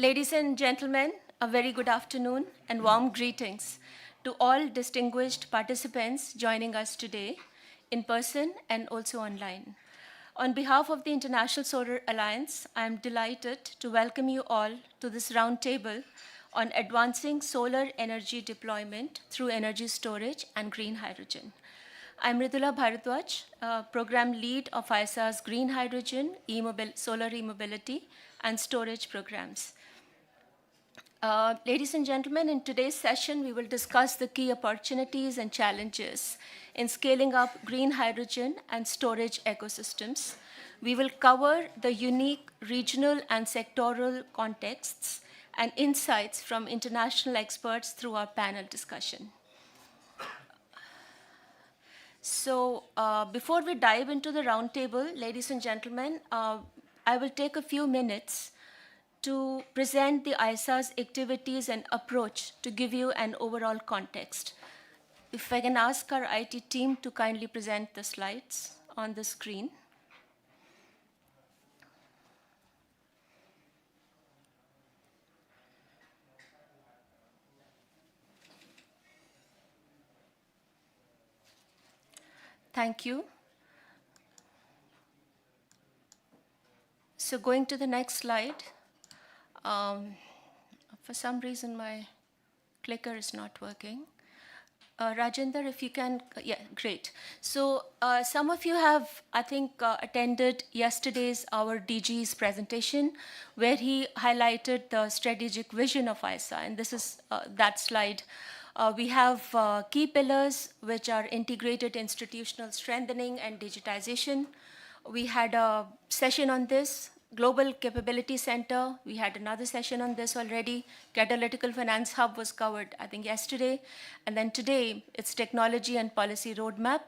Ladies and gentlemen, a very good afternoon and warm greetings to all distinguished participants joining us today in person and also online. On behalf of the International Solar Alliance, I am delighted to welcome you all to this roundtable on advancing solar energy deployment through energy storage and green hydrogen. I'm Ridula Bharadwaj, program lead of ISA's green hydrogen, solar e-mobility, and storage programs. Ladies and gentlemen, in today's session, we will discuss the key opportunities and challenges in scaling up green hydrogen and storage ecosystems. We will cover the unique regional and sectoral contexts and insights from international experts through our panel discussion. So before we dive into the roundtable, ladies and gentlemen, I will take a few minutes to present the ISA's activities and approach to give you an overall context. If I can ask our IT team to kindly present the slides on the screen. Thank you. So going to the next slide. For some reason, my clicker is not working. Rajendra, if you can, yeah, great. So some of you have, I think, attended yesterday's our DG's presentation, where he highlighted the strategic vision of ISA, and this is that slide. We have key pillars, which are integrated institutional strengthening and digitization. We had a session on this. Global Capability Center, we had another session on this already. Catalytical Finance Hub was covered, I think, yesterday. And then today, it's Technology and Policy Roadmap,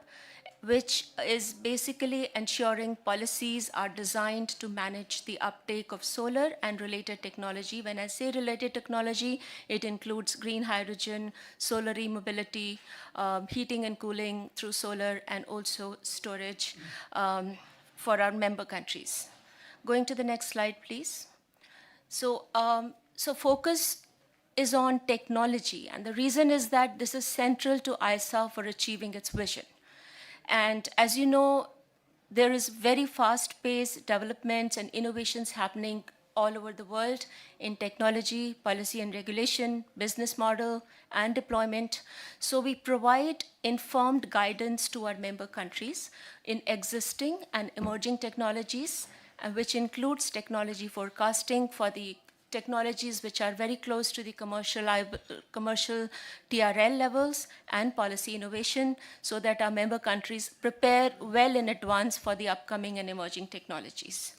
which is basically ensuring policies are designed to manage the uptake of solar and related technology. When I say related technology, it includes green hydrogen, solar e-mobility, heating and cooling through solar, and also storage for our member countries. Going to the next slide, please. So focus is on technology, and the reason is that this is central to ISA for achieving its vision. And as you know, there is very fast-paced developments and innovations happening all over the world in technology, policy and regulation, business model, and deployment. So we provide informed guidance to our member countries in existing and emerging technologies, which includes technology forecasting for the technologies which are very close to the commercial TRL levels, and policy innovation, so that our member countries prepare well in advance for the upcoming and emerging technologies.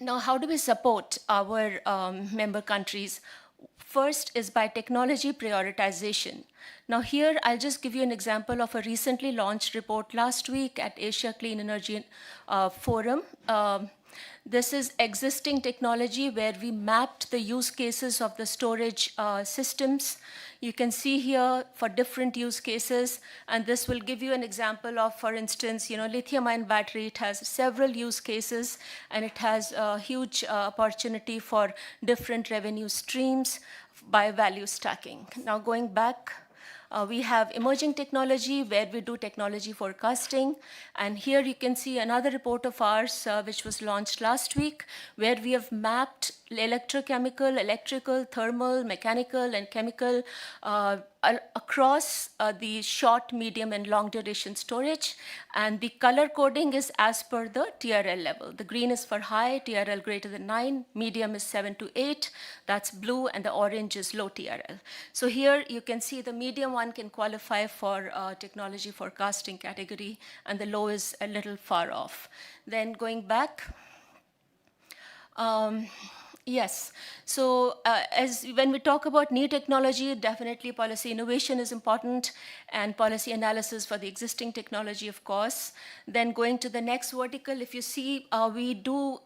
Now, how do we support our member countries? First is by technology prioritization. Now here, I'll just give you an example of a recently launched report last week at Asia Clean Energy Forum. This is existing technology where we mapped the use cases of the storage systems. You can see here for different use cases, and this will give you an example of, for instance, lithium-ion battery. It has several use cases, and it has a huge opportunity for different revenue streams by value stacking. Now going back, we have emerging technology where we do technology forecasting. And here you can see another report of ours, which was launched last week, where we have mapped electrochemical, electrical, thermal, mechanical, and chemical across the short, medium, and long duration storage. And the color coding is as per the TRL level. The green is for high, TRL greater than 9, medium is 7 to 8, that's blue, and the orange is low TRL. So here you can see the medium one can qualify for technology forecasting category, and the low is a little far off. Then going back, yes. So when we talk about new technology, definitely policy innovation is important, and policy analysis for the existing technology, of course. Then going to the next vertical, if you see, we do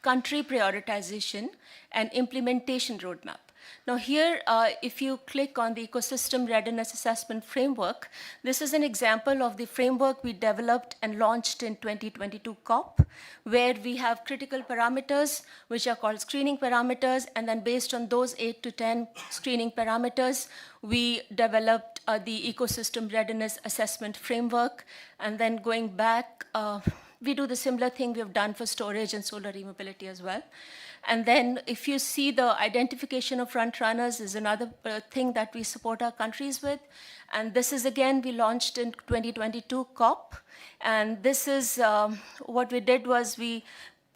country prioritization and implementation roadmap. Now here, if you click on the Ecosystem Readiness Assessment Framework, this is an example of the framework we developed and launched in 2022 COP, where we have critical parameters, which are called screening parameters, and then based on those 8 to 10 screening parameters, we developed the Ecosystem Readiness Assessment Framework, and then going back, we do the similar thing we've done for storage and solar e-mobility as well. And then if you see the identification of front runners is another thing that we support our countries with. And this is, again, we launched in 2022 COP. And this is what we did was we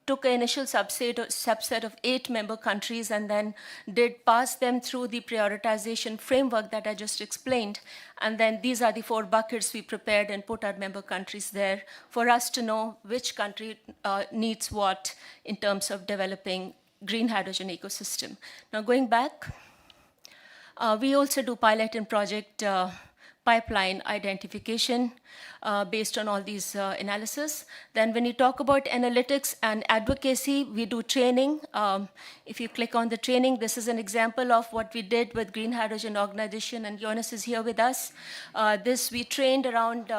took an initial subset of 8 member countries and then did pass them through the prioritization framework that I just explained. And then these are the 4 buckets we prepared and put our member countries there for us to know which country needs what in terms of developing green hydrogen ecosystem. Now going back, we also do pilot and project pipeline identification based on all these analysis. Then when you talk about analytics and advocacy, we do training. If you click on the training, this is an example of what we did with Green Hydrogen Organization, and Jonas is here with us. This we trained around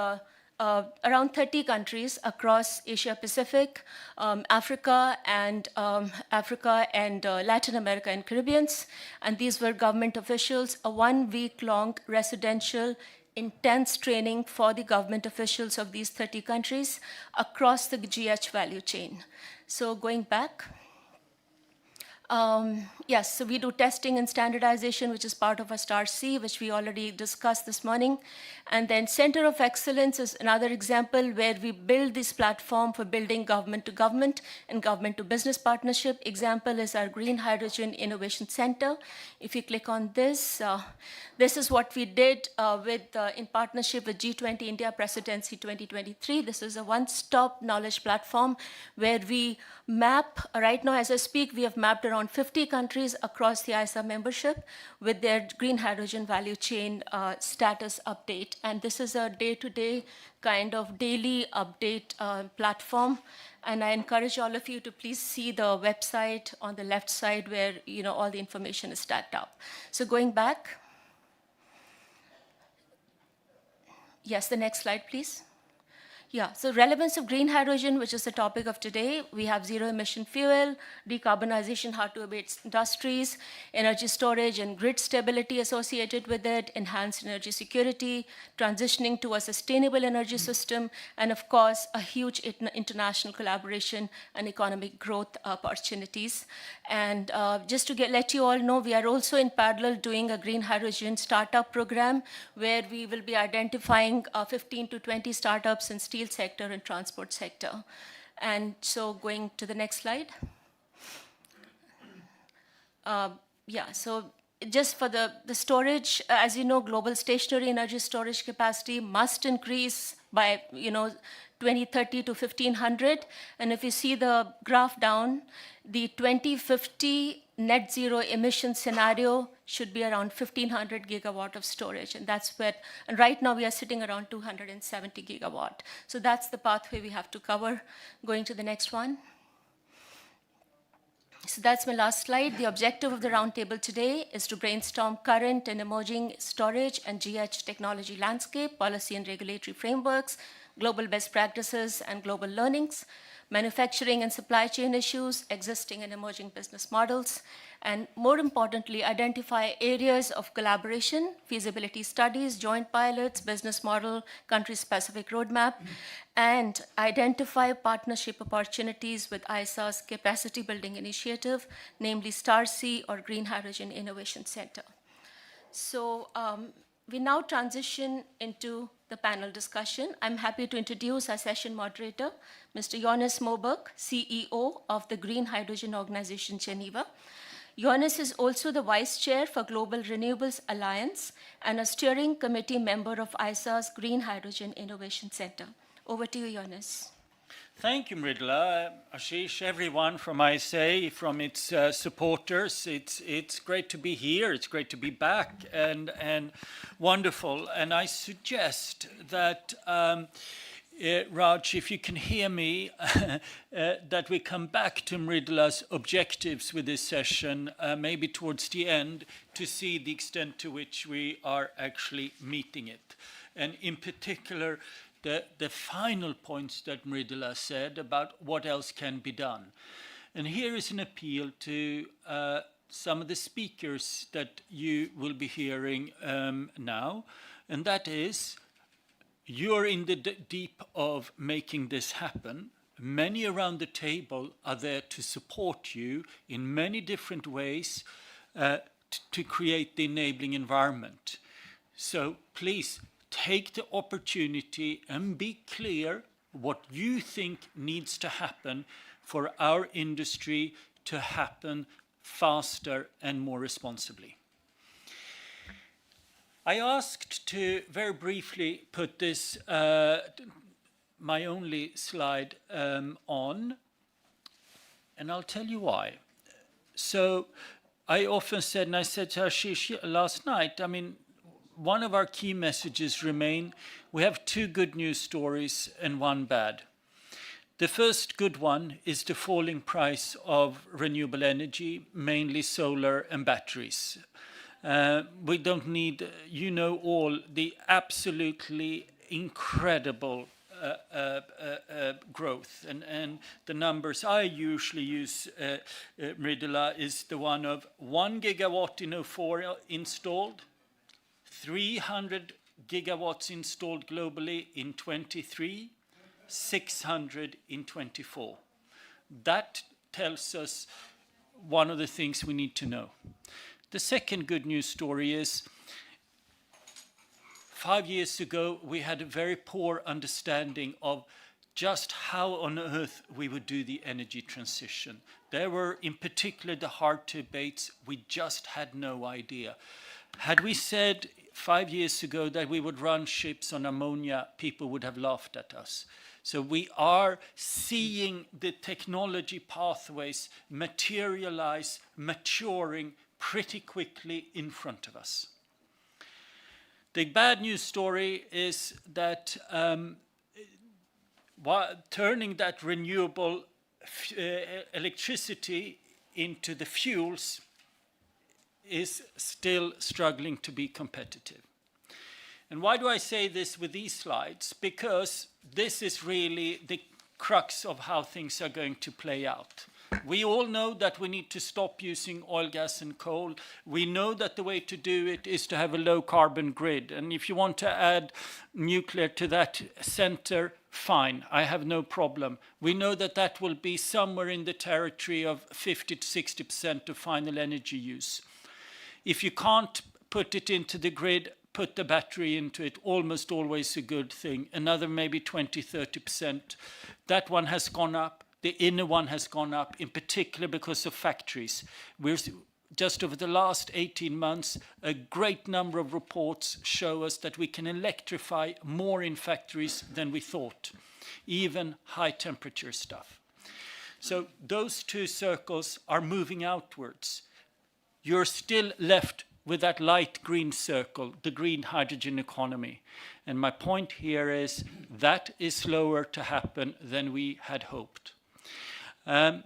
30 countries across Asia Pacific, Africa, and Latin America and Caribbeans. And these were government officials, a 1-week-long residential intense training for the government officials of these 30 countries across the GH value chain. So going back, yes, so we do testing and standardization, which is part of our Star C, which we already discussed this morning. And then Center of Excellence is another example where we build this platform for building government to government and government to business partnership. Example is our Green Hydrogen Innovation Center. If you click on this, this is what we did in partnership with G20 India Presidency 2023. This is a one-stop knowledge platform where we map, right now as I speak, we have mapped around 50 countries across the ISA membership with their green hydrogen value chain status update. And this is a day-to-day kind of daily update platform. And I encourage all of you to please see the website on the left side where all the information is stacked up. So going back. Yes, the next slide, please. Yeah, so relevance of green hydrogen, which is the topic of today. We have zero emission fuel, decarbonization, hard to abate industries, energy storage and grid stability associated with it, enhanced energy security, transitioning to a sustainable energy system, and of course, a huge international collaboration and economic growth opportunities. And just to let you all know, we are also in parallel doing a green hydrogen startup program where we will be identifying 15 to 20 startups in steel sector and transport sector. And so going to the next slide. Yeah, so just for the storage, as you know, global stationary energy storage capacity must increase by 2030 to 1500. And if you see the graph down, the 2050 net zero emission scenario should be around 1500 gigawatt of storage. And that's where, and right now we are sitting around 270 gigawatt. So that's the pathway we have to cover. Going to the next one. So that's my last slide. The objective of the roundtable today is to brainstorm current and emerging storage and GH technology landscape, policy and regulatory frameworks, global best practices and global learnings, manufacturing and supply chain issues, existing and emerging business models, and more importantly, identify areas of collaboration, feasibility studies, joint pilots, business model, country-specific roadmap, and identify partnership opportunities with ISA's capacity building initiative, namely STAR-C or Green Hydrogen Innovation Center. So we now transition into the panel discussion. I'm happy to introduce our session moderator, Mr. Jonas Moberg, CEO of the Green Hydrogen Organization, Geneva. Jonas is also the Vice Chair for Global Renewables Alliance and a steering committee member of ISA's Green Hydrogen Innovation Center. Over to you, Jonas. Thank you, Mridula, Ashish, everyone from ISA, from its supporters. It's great to be here. It's great to be back and wonderful. And I suggest that Raj, if you can hear me, that we come back to Mridula's objectives with this session, maybe towards the end, to see the extent to which we are actually meeting it. And in particular, the final points that Mridula said about what else can be done. And here is an appeal to some of the speakers that you will be hearing now, and that is, you're in the deep of making this happen. Many around the table are there to support you in many different ways to create the enabling environment. So please take the opportunity and be clear what you think needs to happen for our industry to happen faster and more responsibly. I asked to very briefly put this, my only slide, on, and I'll tell you why. So I often said, and I said to Ashish last night, I mean, one of our key messages remain, we have two good news stories and one bad. The first good one is the falling price of renewable energy, mainly solar and batteries. We don't need, you know all, the absolutely incredible growth. And the numbers I usually use, Mridula, is the one of 1 gigawatt in 04 installed, 300 gigawatts installed globally in 23, 600 in 24. That tells us one of the things we need to know. The second good news story is 5 years ago, we had a very poor understanding of just how on earth we would do the energy transition. There were, in particular, the hard debates. We just had no idea. Had we said 5 years ago that we would run ships on ammonia, people would have laughed at us. So we are seeing the technology pathways materialize, maturing pretty quickly in front of us. The bad news story is that turning that renewable electricity into the fuels is still struggling to be competitive. And why do I say this with these slides? Because this is really the crux of how things are going to play out. We all know that we need to stop using oil, gas, and coal. We know that the way to do it is to have a low-carbon grid. And if you want to add nuclear to that center, fine, I have no problem. We know that that will be somewhere in the territory of 50 to 60% of final energy use. If you can't put it into the grid, put the battery into it, almost always a good thing. Another maybe 20, 30%. That one has gone up. The inner one has gone up, in particular because of factories. We're just over the last 18 months, a great number of reports show us that we can electrify more in factories than we thought, even high temperature stuff. So those two circles are moving outwards. You're still left with that light green circle, the green hydrogen economy. And my point here is that is slower to happen than we had hoped. Let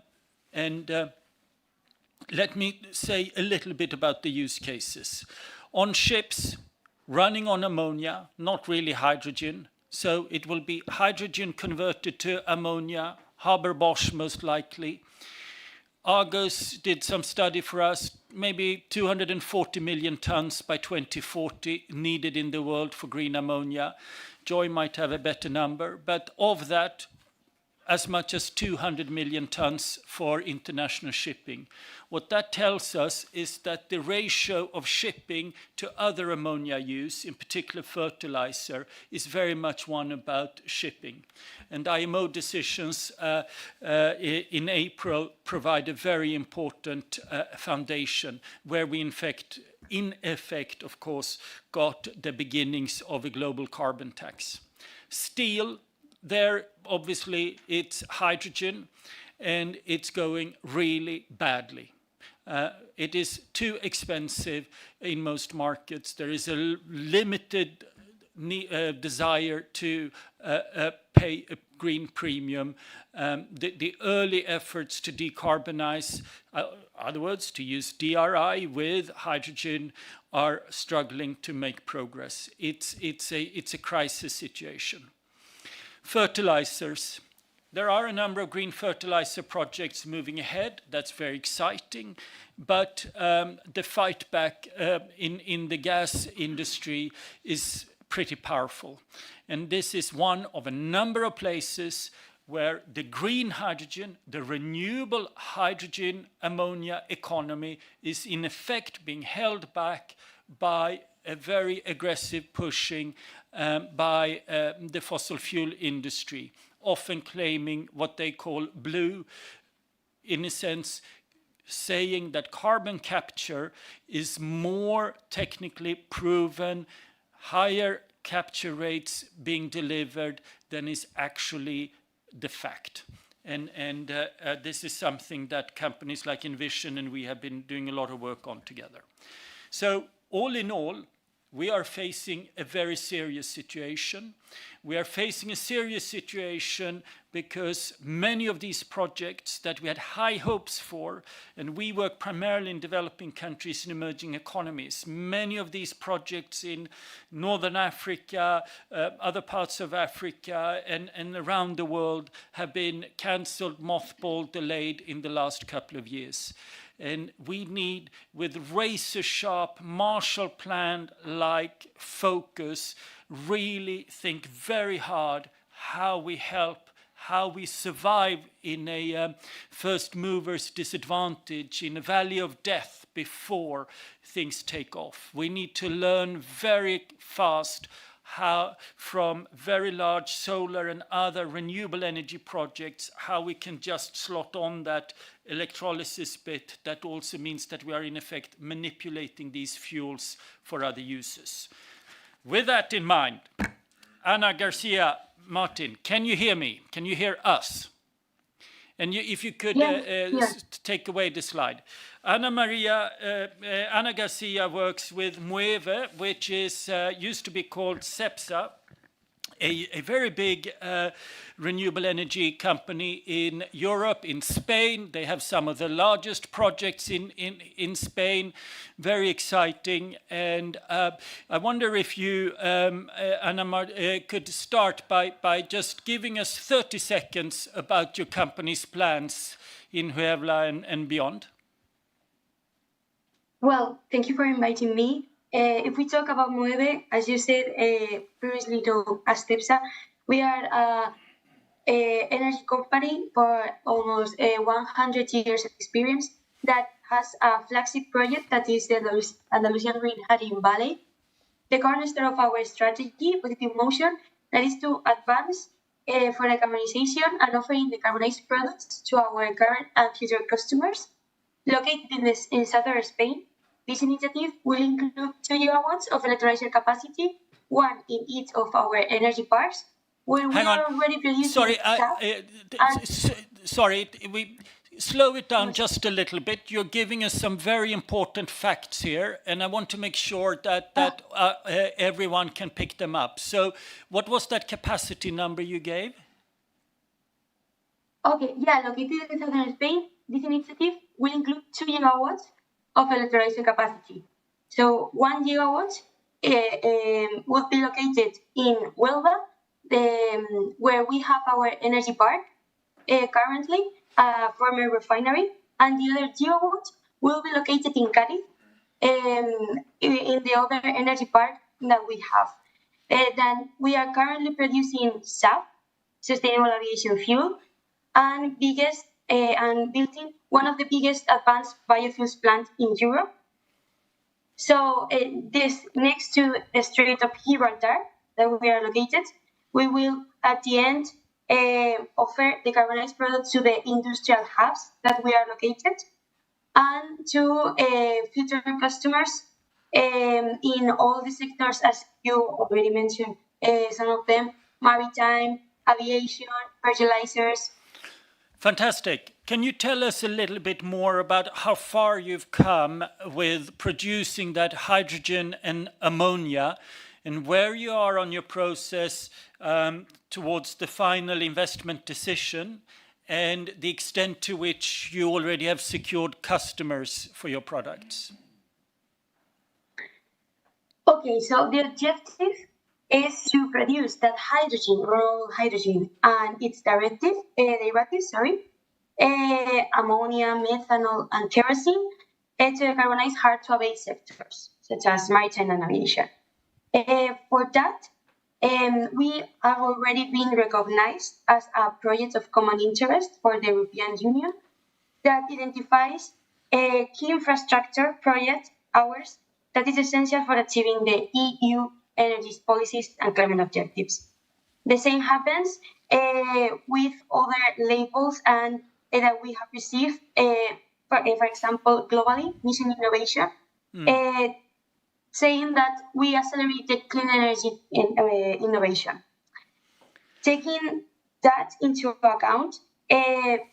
me say a little bit about the use cases. On ships, running on ammonia, not really hydrogen. So it will be hydrogen converted to ammonia, Haber-Bosch most likely. Argos did some study for us, maybe 240 million tons by 2040 needed in the world for green ammonia. Joy might have a better number, but of that, as much as 200 million tons for international shipping. What that tells us is that the ratio of shipping to other ammonia use, in particular fertilizer, is very much one about shipping. And IMO decisions in April provide a very important foundation where we in effect, of course, got the beginnings of a global carbon tax. Steel, there, obviously, it's hydrogen, and it's going really badly. It is too expensive in most markets. There is a limited desire to pay a green premium. The early efforts to decarbonize, other words, to use DRI with hydrogen, are struggling to make progress. It's a crisis situation. Fertilizers. There are a number of green fertilizer projects moving ahead. That's very exciting. But the fight back in the gas industry is pretty powerful. And this is one of a number of places where the green hydrogen, the renewable hydrogen ammonia economy is in effect being held back by a very aggressive pushing by the fossil fuel industry, often claiming what they call blue, in a sense saying that carbon capture is more technically proven, higher capture rates being delivered than is actually the fact. And this is something that companies like Envision and we have been doing a lot of work on together. So all in all, we are facing a very serious situation. We are facing a serious situation because many of these projects that we had high hopes for, and we work primarily in developing countries and emerging economies, many of these projects in Northern Africa, other parts of Africa, and around the world have been cancelled, mothballed, delayed in the last couple of years. And we need, with razor-sharp Marshall Plan-like focus, really think very hard how we help, how we survive in a first mover's disadvantage, in a valley of death before things take off. We need to learn very fast how, from very large solar and other renewable energy projects, how we can just slot on that electrolysis bit. That also means that we are in effect manipulating these fuels for other uses. With that in mind, Ana Garcia Martin, can you hear me? Can you hear us? And if you could take away the slide. Ana Garcia works with Mueve, which is used to be called CEPSA, a very big renewable energy company in Europe, in Spain. They have some of the largest projects in Spain, very exciting. And I wonder if you, Ana, could start by just giving us 30 seconds about your company's plans in Huelva and beyond. Well, thank you for inviting me. If we talk about Mueve, as you said, previously known as CEPSA, we are an energy company for almost 100 years of experience that has a flagship project that is the Andalusian Green Hydrogen Valley. The cornerstone of our strategy, put it in motion, that is to advance for decarbonization and offering decarbonized products to our current and future customers. Located in southern Spain, this initiative will include 2 gigawatts of electrolyzer capacity, one in each of our energy parks, where we are already producing. Sorry, we slow it down just a little bit. You're giving us some very important facts here, and I want to make sure that everyone can pick them up. So, what was that capacity number you gave? Okay, located in southern Spain, this initiative will include 2 gigawatts of electrolyzer capacity. So 1 gigawatt will be located in Huelva, where we have our energy park currently, a former refinery, and the other gigawatt will be located in Cádiz, in the other energy park that we have. Then we are currently producing SAF, Sustainable Aviation Fuel, and building one of the biggest advanced biofuels plants in Europe. So this next to the Strait of Gibraltar that we are located, we will at the end offer decarbonized products to the industrial hubs that we are located and to future customers in all the sectors, as you already mentioned, some of them, maritime, aviation, fertilizers. Fantastic. Can you tell us a little bit more about how far you've come with producing that hydrogen and ammonia? and where you are on your process towards the final investment decision, and the extent to which you already have secured customers for your products. Okay, so the objective is to produce that hydrogen, raw hydrogen, and its derivatives, ammonia, methanol, and kerosene, to decarbonize hard-to-abate sectors, such as maritime and aviation. For that, we have already been recognized as a project of common interest for the European Union that identifies a key infrastructure project, ours, that is essential for achieving the EU energy policies and climate objectives. The same happens with other labels and that we have received, for example, globally, Mission Innovation, saying that we accelerated clean energy innovation. Taking that into account,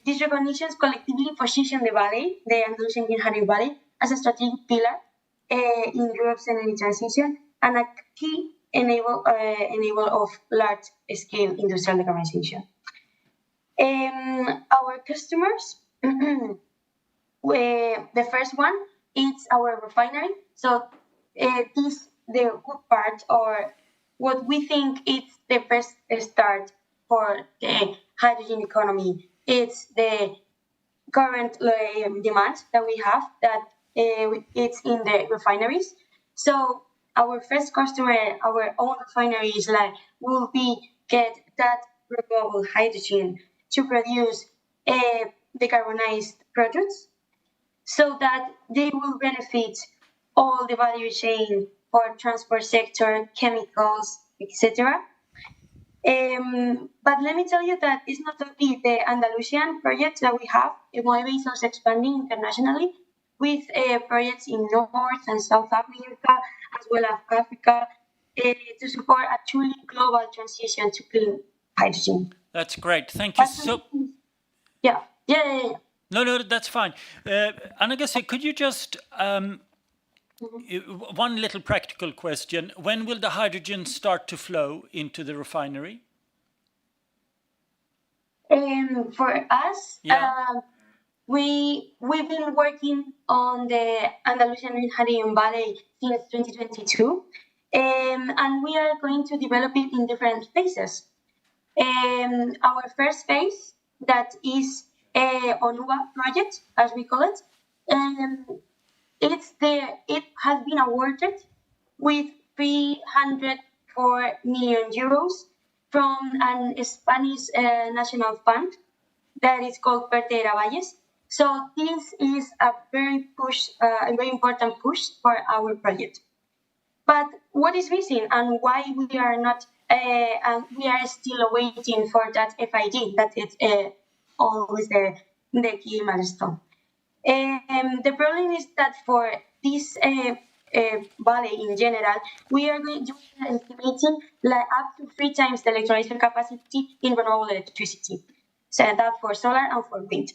these recognitions collectively position the valley, the Andalusian Green Hydrogen Valley, as a strategic pillar in Europe's energy transition and a key enabler of large-scale industrial decarbonization. Our customers, the first one is our refinery. So this the good part, or what we think is the best start for the hydrogen economy. It's the current demand that we have, that it's in the refineries. So our first customer, our own refineries, will be get that renewable hydrogen to produce decarbonized products, so that they will benefit all the value chain for transport sector, chemicals, etc. But let me tell you that it's not only the Andalusian projects that we have. Moeve is also expanding internationally with projects in North and South America, as well as Africa, to support a truly global transition to clean hydrogen. That's great. Thank you so. Yeah. No, that's fine. Anna-Gassi, could you just one little practical question: when will the hydrogen start to flow into the refinery? For us, we've been working on the Andalusian Green Hydrogen Valley since 2022, and we are going to develop it in different phases. Our first phase, that is ONUVA project, as we call it, it has been awarded with 304 million euros from a Spanish national fund that is called Pertera Valles. So this is a very important push for our project. But what is missing, and why we are not, and we are still waiting for that FID? That is always the key milestone. The problem is that for this valley in general, we are estimating up to 3 times the electrolyzer capacity in renewable electricity. So that for solar and for wind.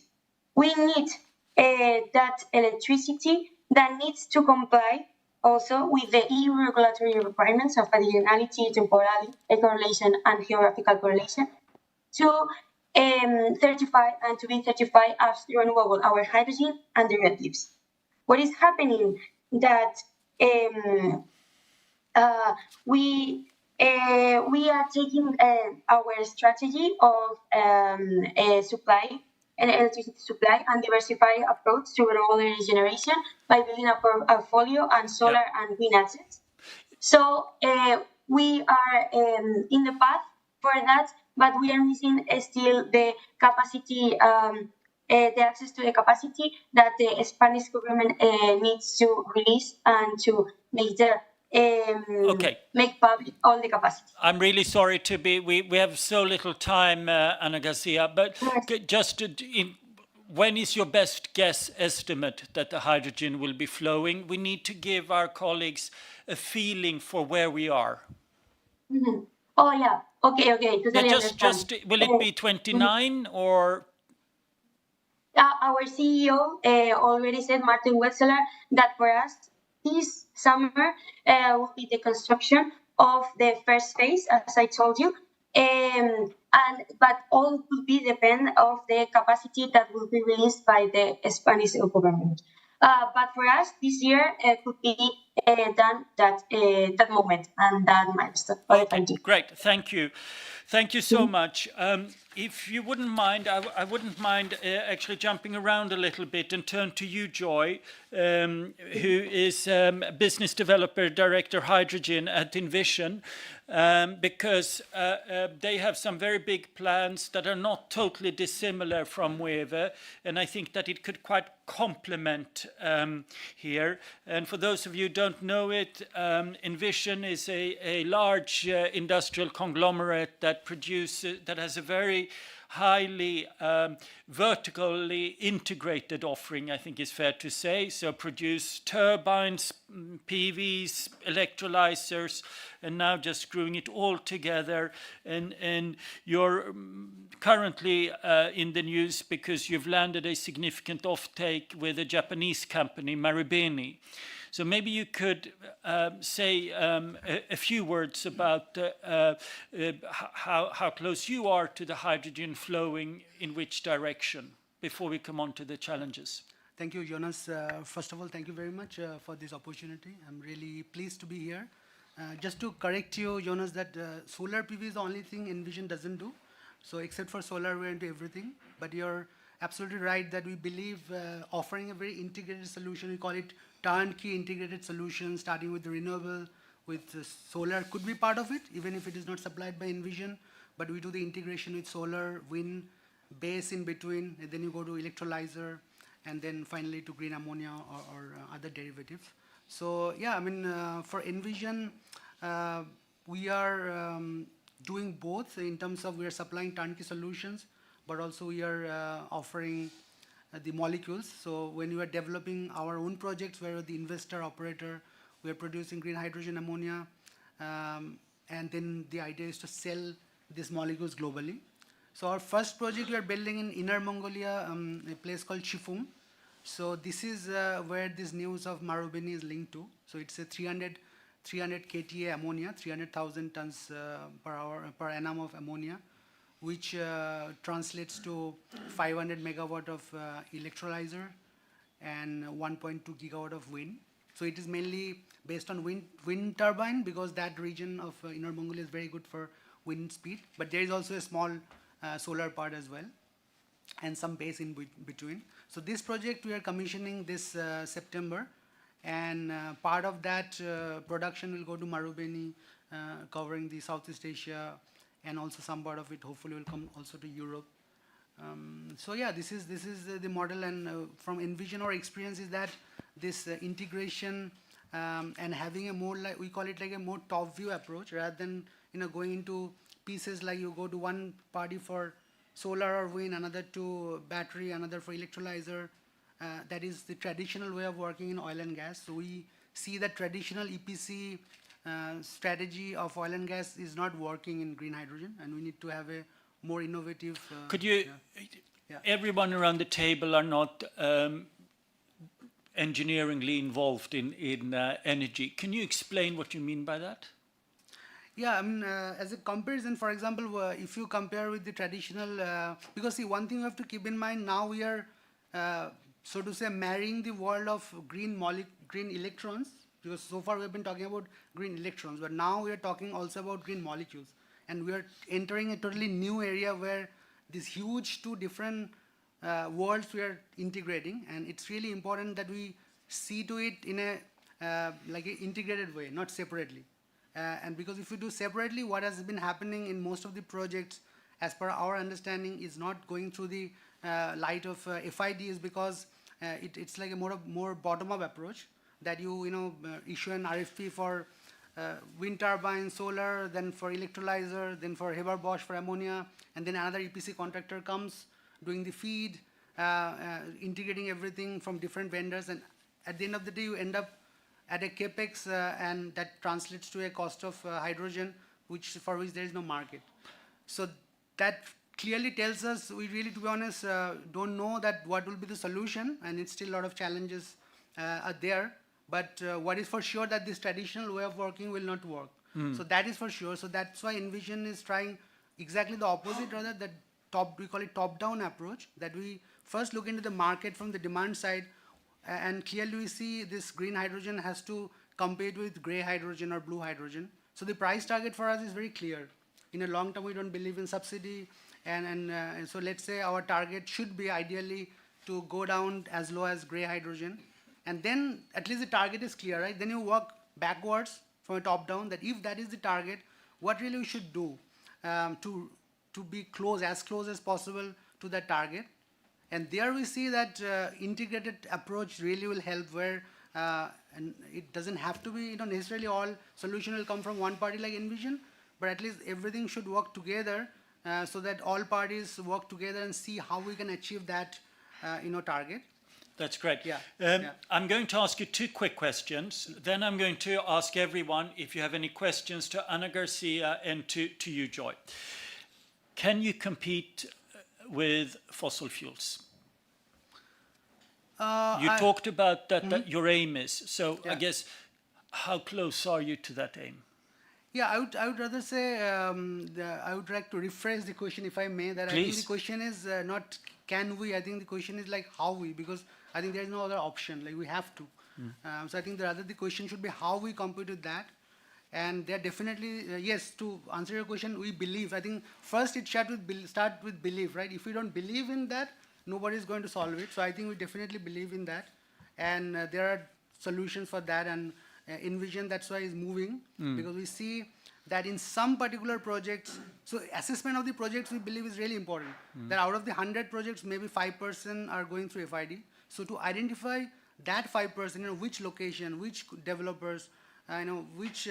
We need that electricity that needs to comply also with the EU regulatory requirements of additionality, temporality, correlation, and geographical correlation to certify and to be certified as renewable our hydrogen and derivatives. What is happening that we are taking our strategy of supply and electricity supply and diversified approach to renewable energy generation by building a portfolio and solar and wind assets. So we are in the path for that, but we are missing still the capacity, the access to the capacity that the Spanish government needs to release and to make the make public all the capacity. I'm really sorry to be. We have so little time, Anna-Gassi, but just when is your best guess estimate that the hydrogen will be flowing? We need to give our colleagues a feeling for where we are. Mm-hmm. Oh yeah. Okay. Totally just will it be 29 or? Our CEO already said, Martin Wetzeler, that for us this summer will be the construction of the first phase, as I told you. But all will be depend of the capacity that will be released by the Spanish government. But for us, this year could be done that moment and that milestone for the Okay, time being. great. Thank you. Thank you so much. If you wouldn't mind, I wouldn't mind actually jumping around a little bit and turn to you, Joy, who is Business Developer Director Hydrogen at Envision, because they have some very big plans that are not totally dissimilar from WEVE, and I think that it could quite complement here. And for those of you who don't know it, Envision is a large industrial conglomerate that has a very highly vertically integrated offering, I think is fair to say. So produce turbines, PVs, electrolyzers, and now just screwing it all together. And you're currently in the news because you've landed a significant offtake with a Japanese company, Marubeni. So maybe you could say a few words about how close you are to the hydrogen flowing in which direction before we come on to the challenges. Thank you, Jonas. First of all, thank you very much for this opportunity. I'm really pleased to be here. Just to correct you, Jonas, that solar PV is the only thing Envision doesn't do. So except for solar, we're into everything. But you're absolutely right that we believe offering a very integrated solution, we call it turnkey integrated solution, starting with the renewable, with solar could be part of it, even if it is not supplied by Envision. But we do the integration with solar, wind, base in between, and then you go to electrolyzer, and then finally to green ammonia or other derivatives. So yeah, I mean, for Envision, we are doing both in terms of we are supplying turnkey solutions, but also we are offering the molecules. So when we are developing our own projects, where the investor operator, we are producing green hydrogen ammonia, and then the idea is to sell these molecules globally. So our first project we are building in Inner Mongolia, a place called Chifung. So this is where this news of Marubeni is linked to. So it's a 300 KTA ammonia, 300,000 tons per annum of ammonia, which translates to 500 megawatt of electrolyzer and 1.2 gigawatt of wind. So it is mainly based on wind turbine, because that region of Inner Mongolia is very good for wind speed. But there is also a small solar part as well, and some base in between. So this project we are commissioning this September, and part of that production will go to Marubeni, covering the Southeast Asia, and also some part of it hopefully will come also to Europe. So yeah, this is the model, and from Envision our experience is that this integration and having a more, like we call it, like a more top view approach, rather than going into pieces like you go to one party for solar or wind, another to battery, another for electrolyzer. That is the traditional way of working in oil and gas. So we see that traditional EPC strategy of oil and gas is not working in green hydrogen, and we need to have a more innovative. Could you? Yeah. Everyone around the table are not engineeringly involved in energy. Can you explain what you mean by that? Yeah, I mean, as a comparison, for example, if you compare with the traditional, because see, one thing you have to keep in mind, now we are, so to say, marrying the world of green electrons, because so far we have been talking about green electrons, but now we are talking also about green molecules. And we are entering a totally new area where these huge two different worlds we are integrating, and it's really important that we see to it in a like an integrated way, not separately. And because if you do separately, what has been happening in most of the projects, as per our understanding, is not going through the light of FID, is because it's like a more bottom-up approach, that you issue an RFP for wind turbine, solar, then for electrolyzer, then for Haber-Bosch for ammonia, and then another EPC contractor comes doing the feed, integrating everything from different vendors, and at the end of the day, you end up at a capex, and that translates to a cost of hydrogen, for which there is no market. So that clearly tells us we really, to be honest, don't know that what will be the solution, and it's still a lot of challenges are there. But what is for sure that this traditional way of working will not work. So that is for sure. So that's why Envision is trying exactly the opposite, rather that we call it top-down approach, that we first look into the market from the demand side, and clearly we see this green hydrogen has to compete with gray hydrogen or blue hydrogen. So the price target for us is very clear. In a long term, we don't believe in subsidy, and so let's say our target should be ideally to go down as low as gray hydrogen, and then at least the target is clear, right? Then you work backwards from a top down, that if that is the target, what really we should do to be as close as possible to that target. And there we see that integrated approach really will help, where and it doesn't have to be necessarily all solution will come from one party like Envision, but at least everything should work together so that all parties work together and see how we can achieve that target. That's great. Yeah. I'm going to ask you two quick questions. Then I'm going to ask everyone if you have any questions to Ana Garcia and to you, Joy. Can you compete with fossil fuels? You talked about that your aim is. So I guess, how close are you to that aim? Yeah, I would rather say, I would like to rephrase the question, if I may, that Please. I think the question is not can we, I think the question is like how we, because I think there is no other option, like we have to. So I think the question should be how we compete with that. And there definitely, yes, to answer your question, we believe. I think first it start with belief, right? If we don't believe in that, nobody is going to solve it. So I think we definitely believe in that. And there are solutions for that. And Envision, that's why, is moving, because we see that in some particular projects, so assessment of the projects we believe is really important. That out of the 100 projects, maybe 5% are going through FID. So to identify that 5%, which location, which developers, which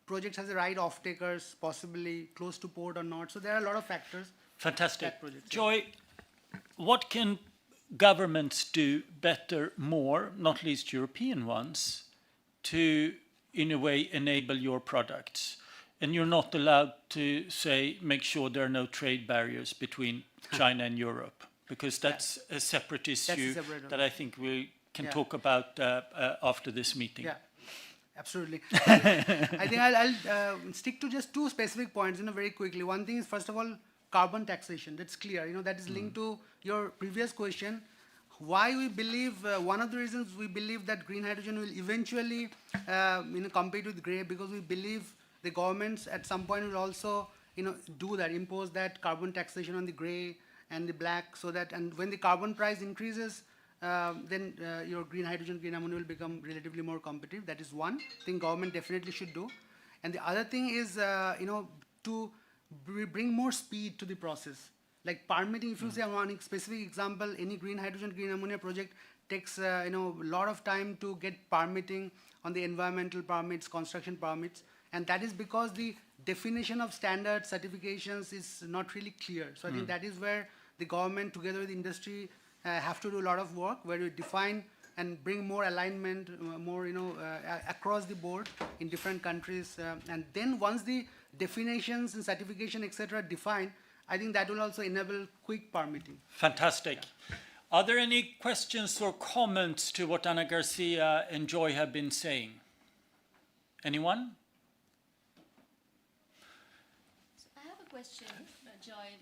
project has the right off-takers, possibly close to port or not. So there are a lot of factors. Fantastic. Project, Joy, what can governments do better, more, not least European ones, to, in a way, enable your products? And you're not allowed to say, make sure there are no trade barriers between China and Europe, because that's a separate issue that I think we can talk about after this meeting. Yeah. Absolutely. I think I'll stick to just two specific points, very quickly. One thing is, first of all, carbon taxation. That's clear. That is linked to your previous question. Why we believe, one of the reasons we believe that green hydrogen will eventually compete with gray, because we believe the governments at some point will also do that, impose that carbon taxation on the gray and the black, so that, and when the carbon price increases, then your green hydrogen, green ammonia will become relatively more competitive. That is one thing government definitely should do. And the other thing is, to bring more speed to the process. Like permitting, if you say one specific example, any green hydrogen, green ammonia project takes a lot of time to get permitting on the environmental permits, construction permits, and that is because the definition of standard certifications is not really clear. So I think that is where the government, together with industry, have to do a lot of work, where we define and bring more alignment, more across the board in different countries, and then once the definitions and certification, etc., define, I think that will also enable quick permitting. Fantastic. Are there any questions or comments to what Ana Garcia and Joy have been saying? Anyone? So I have a question, Joy.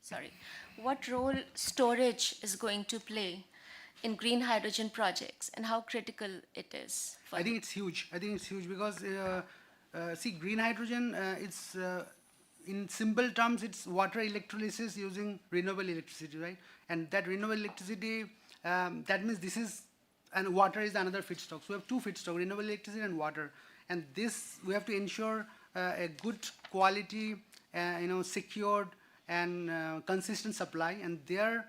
So what role storage is going to play in green hydrogen projects, and how critical it is? I think it's huge. Because, see, green hydrogen, it's, in simple terms, it's water electrolysis using renewable electricity, right? And that renewable electricity, that means this is, and water is another feedstock. So we have two feedstocks, renewable electricity and water. And this, we have to ensure a good quality, secured and consistent supply. And there,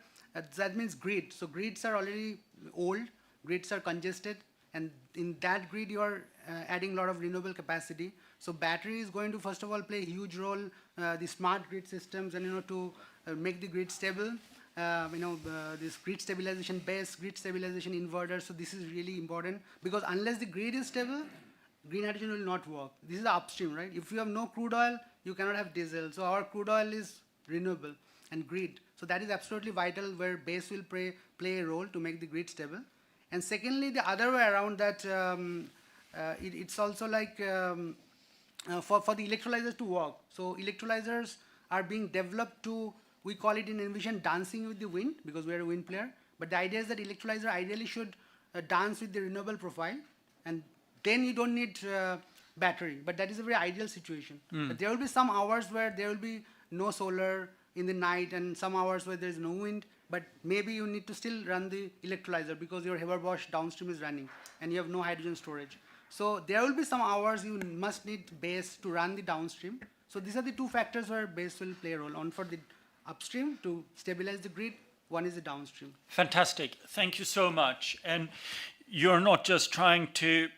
that means grid. So grids are already old, grids are congested, and in that grid you are adding a lot of renewable capacity. So battery is going to, first of all, play a huge role, the smart grid systems, and to make the grid stable. This grid stabilization base, grid stabilization inverter. So this is really important, because unless the grid is stable, green hydrogen will not work. This is the upstream, right? If you have no crude oil, you cannot have diesel. So our crude oil is renewable and grid. So that is absolutely vital, where base will play a role to make the grid stable. And secondly, the other way around that it's also like for the electrolyzers to work. So electrolyzers are being developed to, we call it in Envision dancing with the wind, because we are a wind player. But the idea is that electrolyzer ideally should dance with the renewable profile, and then you don't need battery. But that is a very ideal situation. But there will be some hours where there will be no solar in the night, and some hours where there is no wind. But maybe you need to still run the electrolyzer because your Haber-Bosch downstream is running, and you have no hydrogen storage. So there will be some hours you must need base to run the downstream. So these are the two factors where base will play a role. One for the upstream to stabilize the grid, one is the downstream. Fantastic. Thank you so much. And you're not just trying to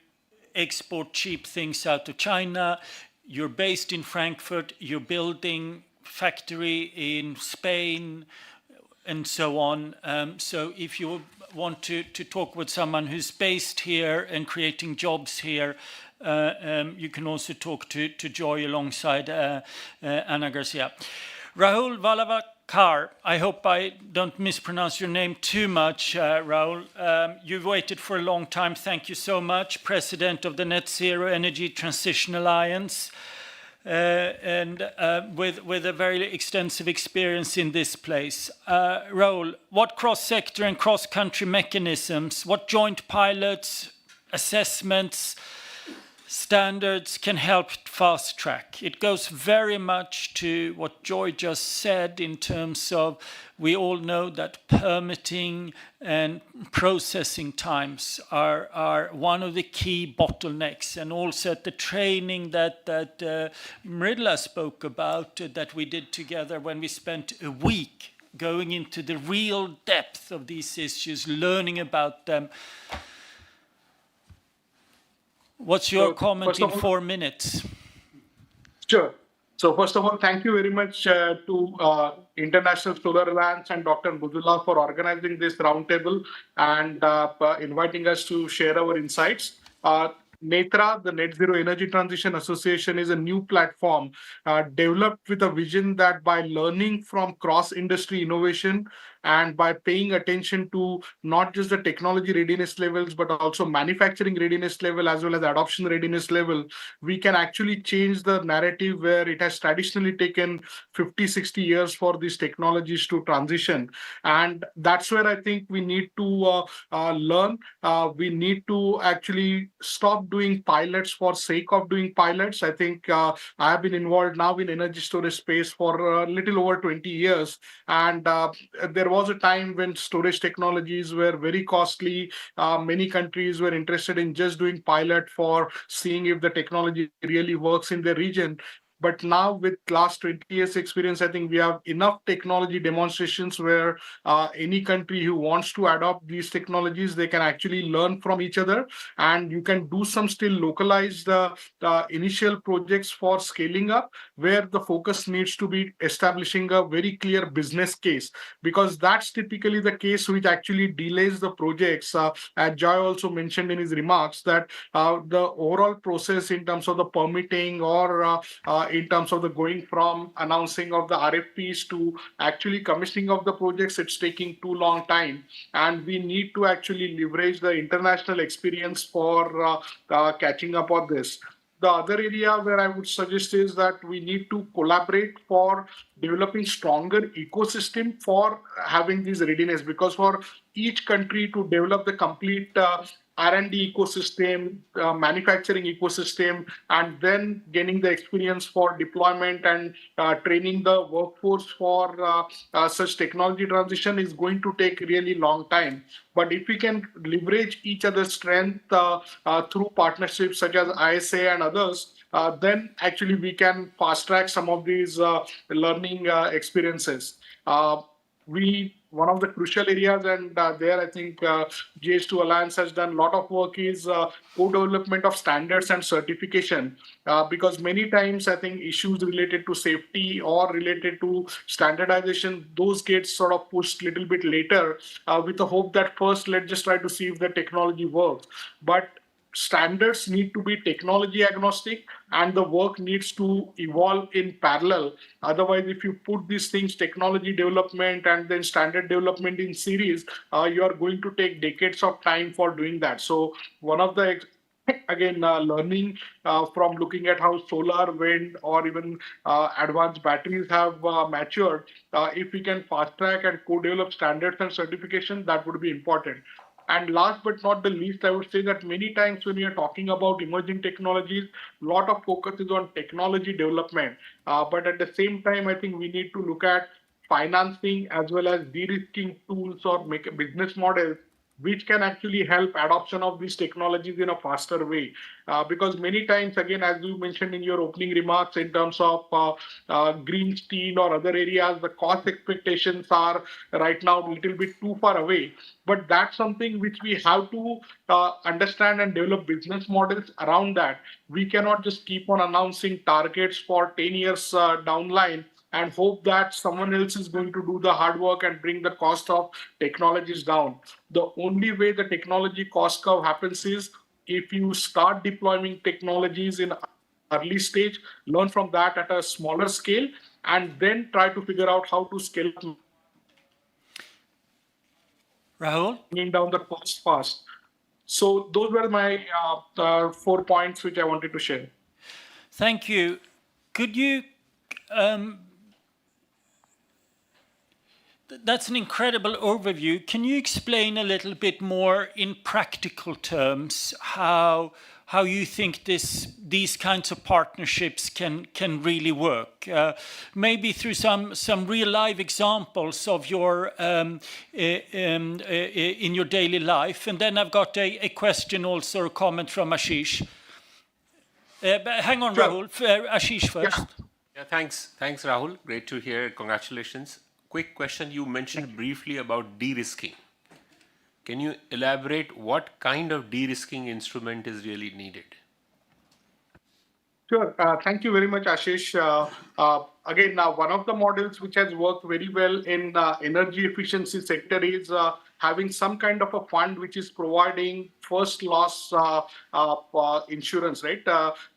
export cheap things out of China. You're based in Frankfurt. You're building factory in Spain and so on. So if you want to talk with someone who's based here and creating jobs here, you can also talk to Joy alongside Ana Garcia. Rahul Valavakar, I hope I don't mispronounce your name too much, Rahul. You've waited for a long time. Thank you so much. President of the Net Zero Energy Transition Alliance. And with a very extensive experience in this place. Rahul, what cross-sector and cross-country mechanisms, what joint pilots, assessments, standards can help fast track? It goes very much to what Joy just said in terms of we all know that permitting and processing times are one of the key bottlenecks, and also at the training that Mridla spoke about that we did together when we spent a week going into the real depth of these issues, learning about them. What's your comment in 4 minutes? Sure. So first of all, thank you very much to International Solar Alliance and Dr. Budullah for organizing this roundtable and inviting us to share our insights. NETRA, the Net Zero Energy Transition Association, is a new platform developed with a vision that by learning from cross-industry innovation and by paying attention to not just the technology readiness levels, but also manufacturing readiness level as well as adoption readiness level, we can actually change the narrative where it has traditionally taken 50, 60 years for these technologies to transition. And that's where I think we need to learn. We need to actually stop doing pilots for sake of doing pilots. I think I have been involved now in energy storage space for a little over 20 years. And there was a time when storage technologies were very costly. Many countries were interested in just doing pilot for seeing if the technology really works in their region. But now with last 20 years experience, I think we have enough technology demonstrations where any country who wants to adopt these technologies, they can actually learn from each other. And you can do some still localized initial projects for scaling up, where the focus needs to be establishing a very clear business case, because that's typically the case which actually delays the projects. As Joy also mentioned in his remarks, that the overall process in terms of the permitting or in terms of the going from announcing of the RFPs to actually commissioning of the projects, it's taking too long time. And we need to actually leverage the international experience for catching up on this. The other area where I would suggest is that we need to collaborate for developing stronger ecosystem for having this readiness, because for each country to develop the complete R&D ecosystem, manufacturing ecosystem, and then gaining the experience for deployment and training the workforce for such technology transition is going to take really long time. But if we can leverage each other's strength through partnerships such as ISA and others, then actually we can fast track some of these learning experiences. One of the crucial areas, and there I think GH2 Alliance has done a lot of work, is co-development of standards and certification, because many times I think issues related to safety or related to standardization, those get sort of pushed a little bit later with the hope that first let's just try to see if the technology works. But standards need to be technology agnostic and the work needs to evolve in parallel. Otherwise, if you put these things, technology development and then standard development in series, you are going to take decades of time for doing that. So one of the again learning from looking at how solar, wind, or even advanced batteries have matured, if we can fast track and co-develop standards and certification, that would be important. And last but not the least, I would say that many times when you're talking about emerging technologies, a lot of focus is on technology development. But at the same time, I think we need to look at financing as well as de-risking tools or make a business model which can actually help adoption of these technologies in a faster way. Because many times, again, as you mentioned in your opening remarks, in terms of green steel or other areas, the cost expectations are right now a little bit too far away. But that's something which we have to understand and develop business models around that. We cannot just keep on announcing targets for 10 years down line and hope that someone else is going to do the hard work and bring the cost of technologies down. The only way the technology cost curve happens is if you start deploying technologies in early stage, learn from that at a smaller scale, and then try to figure out how to scale up, Rahul? bringing down the cost fast. So those were my 4 points which I wanted to share. Thank you. Could you that's an incredible overview. Can you explain a little bit more in practical terms how you think these kinds of partnerships can really work? Maybe through some real live examples of your in your daily life. And then I've got a question also, a comment from Ashish. But hang on, Sure. Rahul. Ashish first. Yeah, thanks, Rahul. Great to hear. Congratulations. Quick question. You mentioned briefly about de-risking. Can you elaborate what kind of de-risking instrument is really needed? Sure. Thank you very much, Ashish. Again, one of the models which has worked very well in energy efficiency sector is having some kind of a fund which is providing first loss insurance, right?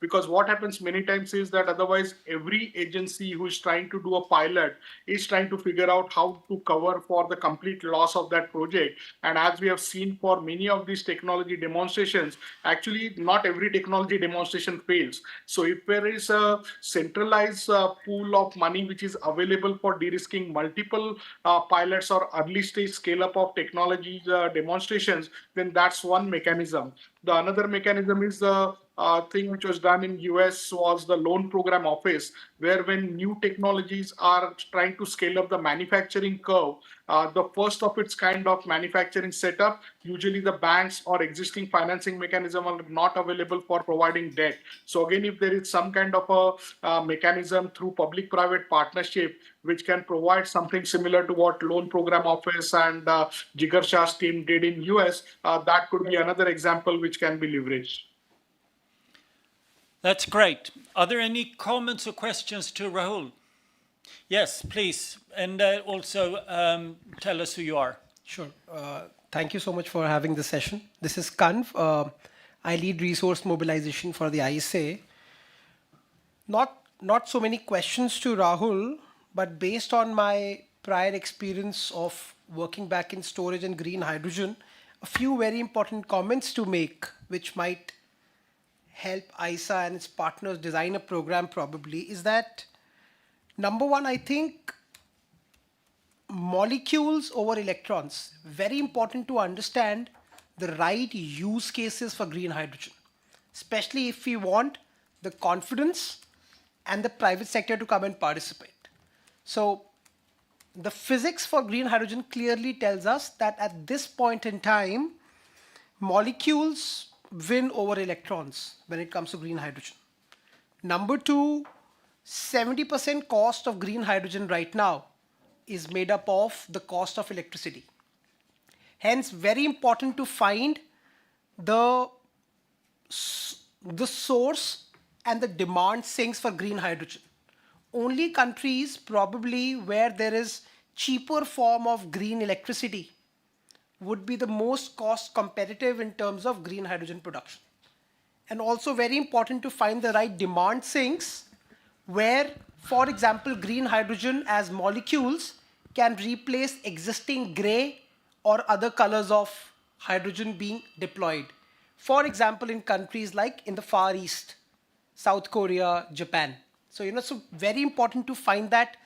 Because what happens many times is that otherwise every agency who is trying to do a pilot is trying to figure out how to cover for the complete loss of that project. And as we have seen for many of these technology demonstrations, actually not every technology demonstration fails. So if there is a centralized pool of money which is available for de-risking multiple pilots or early stage scale up of technology demonstrations, then that's one mechanism. The another mechanism is the thing which was done in US was the loan program office, where when new technologies are trying to scale up the manufacturing curve, the first of its kind of manufacturing setup, usually the banks or existing financing mechanism are not available for providing debt. So again, if there is some kind of a mechanism through public-private partnership, which can provide something similar to what loan program office and Jigar Shah's team did in US, that could be another example which can be leveraged. That's great. Are there any comments or questions to Rahul? Yes, please. And also tell us who you are. Sure. Thank you so much for having this session. This is Kanv. I lead resource mobilization for the ISA. Not so many questions to Rahul, but based on my prior experience of working back in storage and green hydrogen, a few very important comments to make, which might help ISA and its partners design a program probably, is that number one, I think molecules over electrons, very important to understand the right use cases for green hydrogen, especially if we want the confidence and the private sector to come and participate. So the physics for green hydrogen clearly tells us that at this point in time, molecules win over electrons when it comes to green hydrogen. Number two, 70% cost of green hydrogen right now is made up of the cost of electricity. Hence, very important to find the source and the demand sinks for green hydrogen. Only countries probably where there is cheaper form of green electricity would be the most cost competitive in terms of green hydrogen production. and also very important to find the right demand sinks where, for example, green hydrogen as molecules can replace existing gray or other colors of hydrogen being deployed. For example, in countries like in the Far East, South Korea, Japan. So, so very important to find that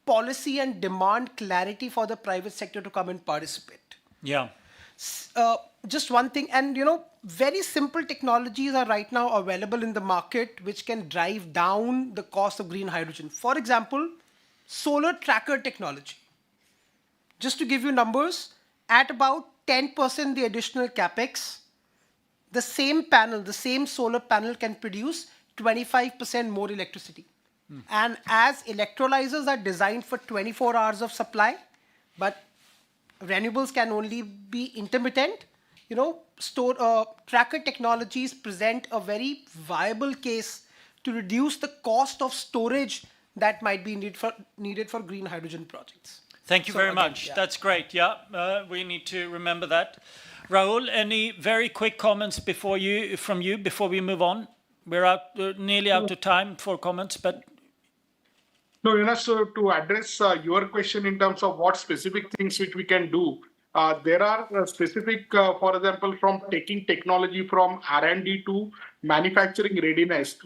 policy and demand clarity for the private sector to come and participate. Yeah. Just one thing, and very simple technologies are right now available in the market which can drive down the cost of green hydrogen. For example, solar tracker technology. Just to give you numbers, at about 10% the additional capex, the same panel, the same solar panel can produce 25% more electricity. And as electrolyzers are designed for 24 hours of supply, but renewables can only be intermittent, tracker technologies present a very viable case to reduce the cost of storage that might be needed for green hydrogen projects. Thank you So very again, much. yeah. That's great. Yeah, we need to remember that. Rahul, any very quick comments before we move on? We're nearly out of time for comments, but No, so to address your question in terms of what specific things which we can do, there are specific, for example, from taking technology from R&D to manufacturing readiness.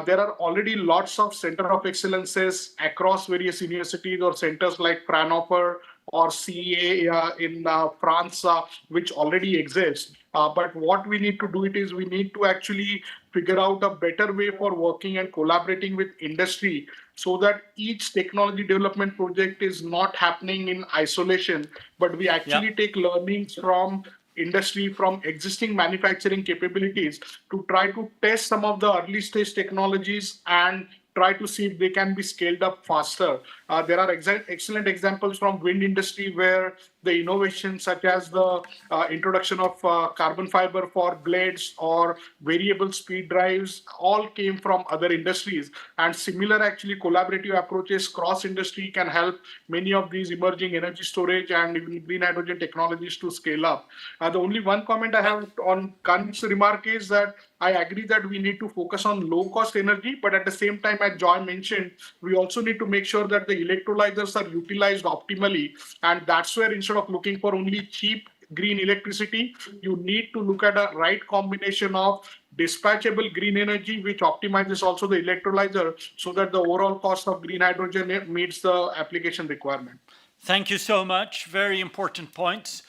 There are already lots of center of excellences across various universities or centers like Fraunhofer or CEA in France, which already exist. But what we need to do it is we need to actually figure out a better way for working and collaborating with industry so that each technology development project is not happening in isolation, but we actually take learnings from industry, from existing manufacturing capabilities to try to test some of the early stage technologies and try to see if they can be scaled up faster. There are excellent examples from wind industry where the innovations such as the introduction of carbon fiber for blades or variable speed drives all came from other industries. And similar actually collaborative approaches cross industry can help many of these emerging energy storage and even green hydrogen technologies to scale up. The only one comment I have on Kan's remark is that I agree that we need to focus on low cost energy, but at the same time, as Joy mentioned, we also need to make sure that the electrolyzers are utilized optimally. And that's where instead of looking for only cheap green electricity, you need to look at a right combination of dispatchable green energy, which optimizes also the electrolyzer so that the overall cost of green hydrogen meets the application requirement. thank you so much. Very important points.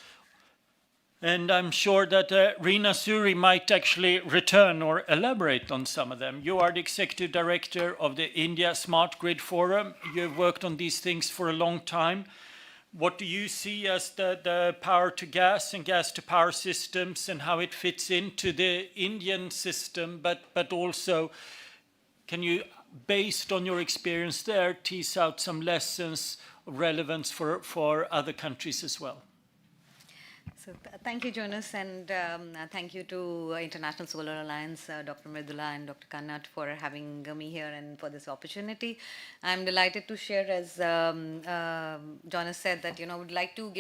And I'm sure that Rina Suri might actually return or elaborate on some of them. You are the executive director of the India Smart Grid Forum. You've worked on these things for a long time. What do you see as the power to gas and gas to power systems and how it fits into the Indian system, but also can you, based on your experience there, tease out some lessons of relevance for other countries as well? So thank you, Jonas, and thank you to International Solar Alliance, Dr. Mridula and Dr. Kannat for having me here and for this opportunity. I'm delighted to share, as Jonas said, that would like to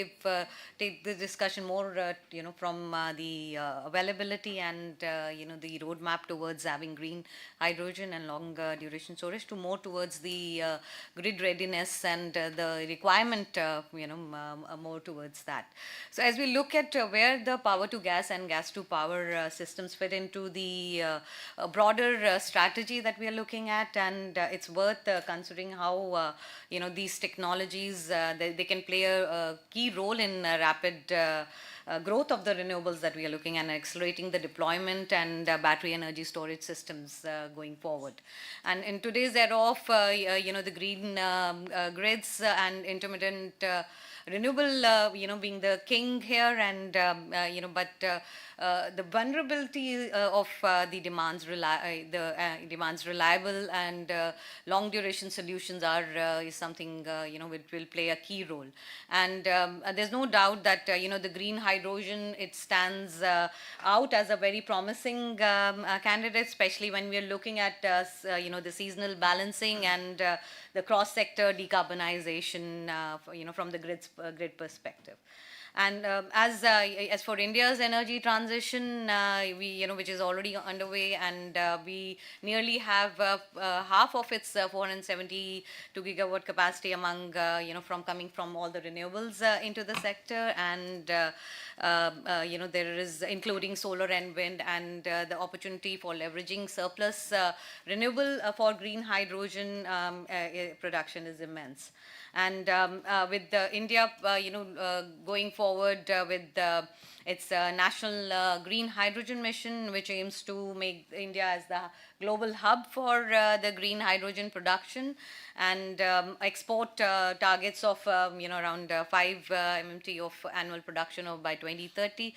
take the discussion more, from the availability and the roadmap towards having green hydrogen and long duration storage to more towards the grid readiness and the requirement, more towards that. So as we look at where the power to gas and gas to power systems fit into the broader strategy that we are looking at, and it's worth considering how these technologies they can play a key role in rapid growth of the renewables that we are looking at and accelerating the deployment and battery energy storage systems going forward. And in today's era of the green grids and intermittent renewable, being the king here, and the vulnerability of the demands reliable and long duration solutions is something which will play a key role. And there's no doubt that the green hydrogen, it stands out as a very promising candidate, especially when we are looking at the seasonal balancing and the cross-sector decarbonization from the grid perspective. And as for India's energy transition, which is already underway, and we nearly have half of its 472 gigawatt capacity from coming from all the renewables into the sector, and there is including solar and wind, and the opportunity for leveraging surplus renewable for green hydrogen production is immense. And with India, going forward with its national green hydrogen mission, which aims to make India as the global hub for the green hydrogen production, and export targets of around 5 MMT of annual production of by 2030.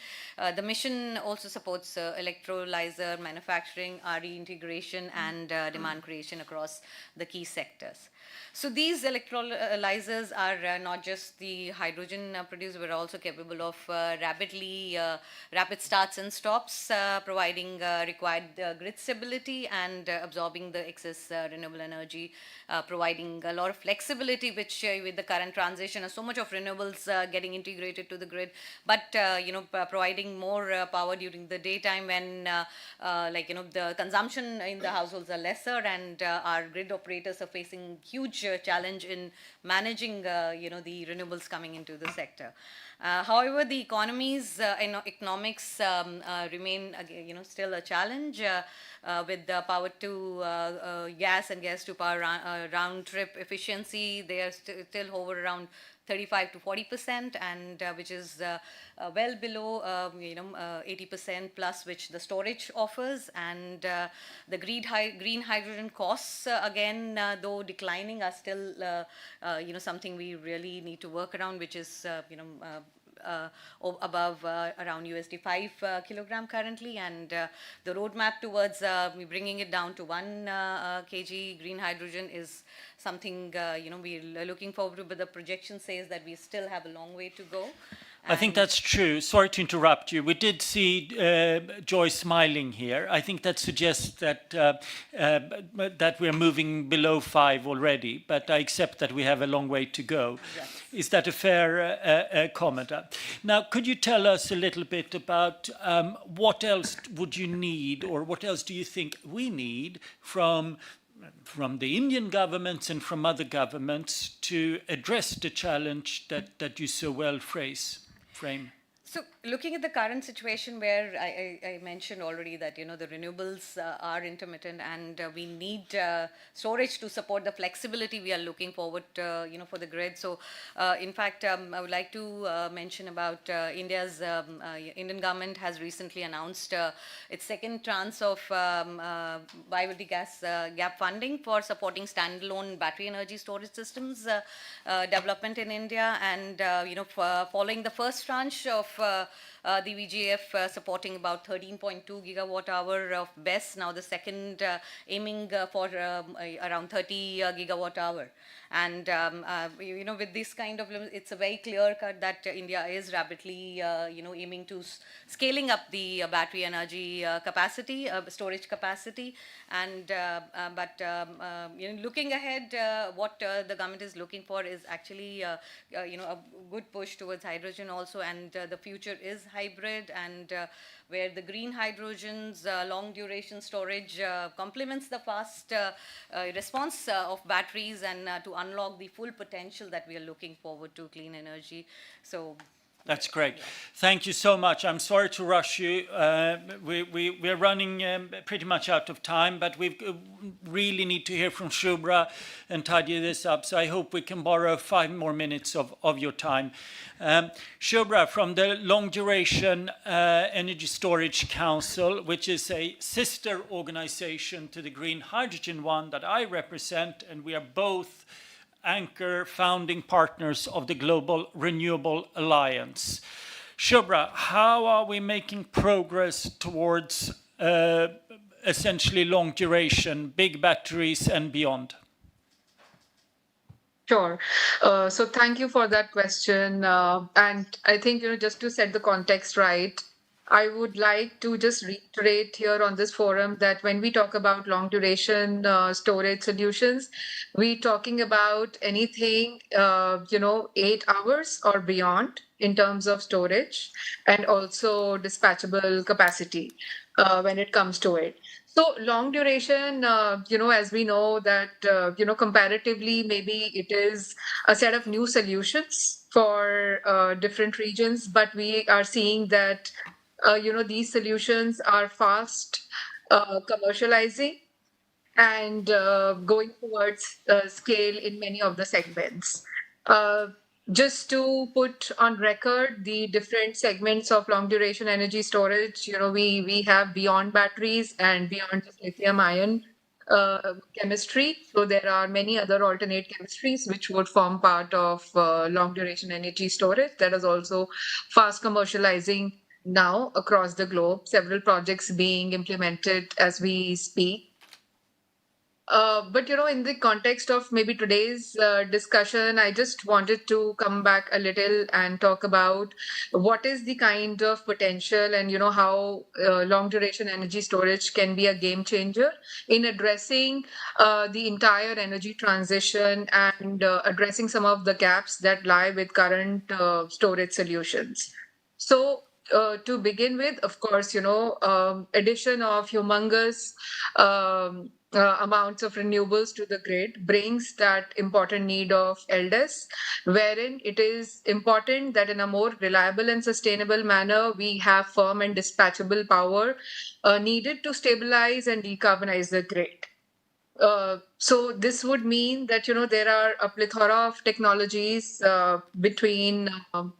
The mission also supports electrolyzer manufacturing, RE integration, and demand creation across the key sectors. So these electrolyzers are not just the hydrogen produced, but also capable of rapid starts and stops, providing required grid stability and absorbing the excess renewable energy, providing a lot of flexibility, which with the current transition, so much of renewables getting integrated to the grid, but providing more power during the daytime when the consumption in the households are lesser, and our grid operators are facing huge challenge in managing the renewables coming into the sector. However, the economics remain still a challenge with the power to gas and gas to power round trip efficiency. They are still hover around 35 to 40%, and which is well below 80% plus which the storage offers, and the green hydrogen costs again though declining are still something we really need to work around, which is above around USD 5 kilogram currently, and the roadmap towards bringing it down to 1 kg green hydrogen is something we're looking forward to, but the projection says that we still have a long way to go. I think that's true. Sorry to interrupt you. We did see Joy smiling here. I think that suggests that that we're moving below 5 already, but I accept that we have a long way to go. Yes. Is that a fair comment? Now, could you tell us a little bit about what else would you need, or what else do you think we need from the Indian governments and from other governments to address the challenge that you so well frame? So looking at the current situation where I mentioned already that, the renewables are intermittent, and we need storage to support the flexibility we are looking forward, for the grid. So in fact, I would like to mention about Indian government has recently announced its second tranche of viability gas gap funding for supporting standalone battery energy storage systems development in India, and following the first tranche of the VGF supporting about 13.2 gigawatt hour of BESS. Now the second aiming for around 30 gigawatt hour. And with this kind of, it's a very clear cut that India is rapidly aiming to scaling up the battery energy capacity, storage capacity. And looking ahead, what the government is looking for is actually a good push towards hydrogen also, and the future is hybrid, and where the green hydrogen's long duration storage complements the fast response of batteries, and to unlock the full potential that we are looking forward to clean energy. So that's great. Thank you so much. I'm sorry to rush you. We're running pretty much out of time, but we really need to hear from Shubhra and tidy this up. So I hope we can borrow 5 more minutes of your time. Shubhra, from the Long Duration Energy Storage Council, which is a sister organization to the Green Hydrogen one that I represent, and we are both anchor founding partners of the Global Renewable Alliance. Shubhra, how are we making progress towards essentially long duration, big batteries and beyond? Sure. So thank you for that question. And I think, just to set the context right, I would like to just reiterate here on this forum that when we talk about long duration storage solutions, we're talking about anything, 8 hours or beyond. in terms of storage and also dispatchable capacity when it comes to it. So long duration, as we know that, comparatively, maybe it is a set of new solutions for different regions, but we are seeing that, these solutions are fast commercializing and going towards scale in many of the segments. Uh, just to put on record the different segments of long duration energy storage, we have beyond batteries and beyond just lithium ion chemistry. So there are many other alternate chemistries which would form part of long duration energy storage that is also fast commercializing now across the globe, several projects being implemented as we speak. But in the context of maybe today's discussion, I just wanted to come back a little and talk about what is the kind of potential and how long duration energy storage can be a game changer in addressing the entire energy transition and addressing some of the gaps that lie with current storage solutions. So to begin with, of course, addition of humongous amounts of renewables to the grid brings that important need of LDES, wherein it is important that in a more reliable and sustainable manner, we have firm and dispatchable power needed to stabilize and decarbonize the grid. So this would mean that there are a plethora of technologies between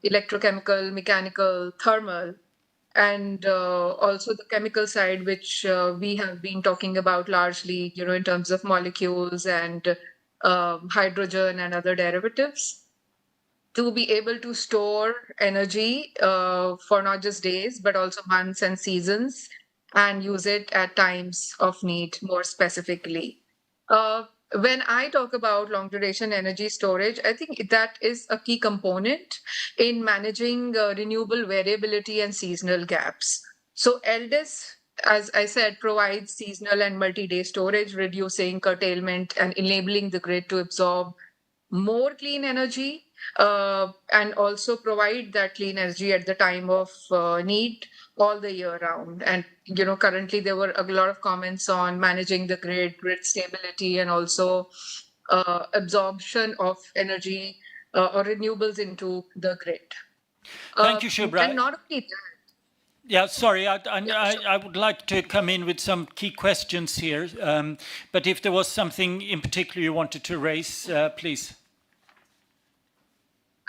electrochemical, mechanical, thermal, and also the chemical side, which we have been talking about largely, in terms of molecules and hydrogen and other derivatives, to be able to store energy for not just days, but also months and seasons, and use it at times of need more specifically. When I talk about long duration energy storage, I think that is a key component in managing renewable variability and seasonal gaps. So LDES, as I said, provides seasonal and multi-day storage, reducing curtailment and enabling the grid to absorb more clean energy and also provide that clean energy at the time of need all the year round. And currently there were a lot of comments on managing the grid stability, and also absorption of energy or renewables into the grid. Thank you, Shubhra. And not only that. Yeah, sorry, sure. I would like to come in with some key questions here, but if there was something in particular you wanted to raise, please.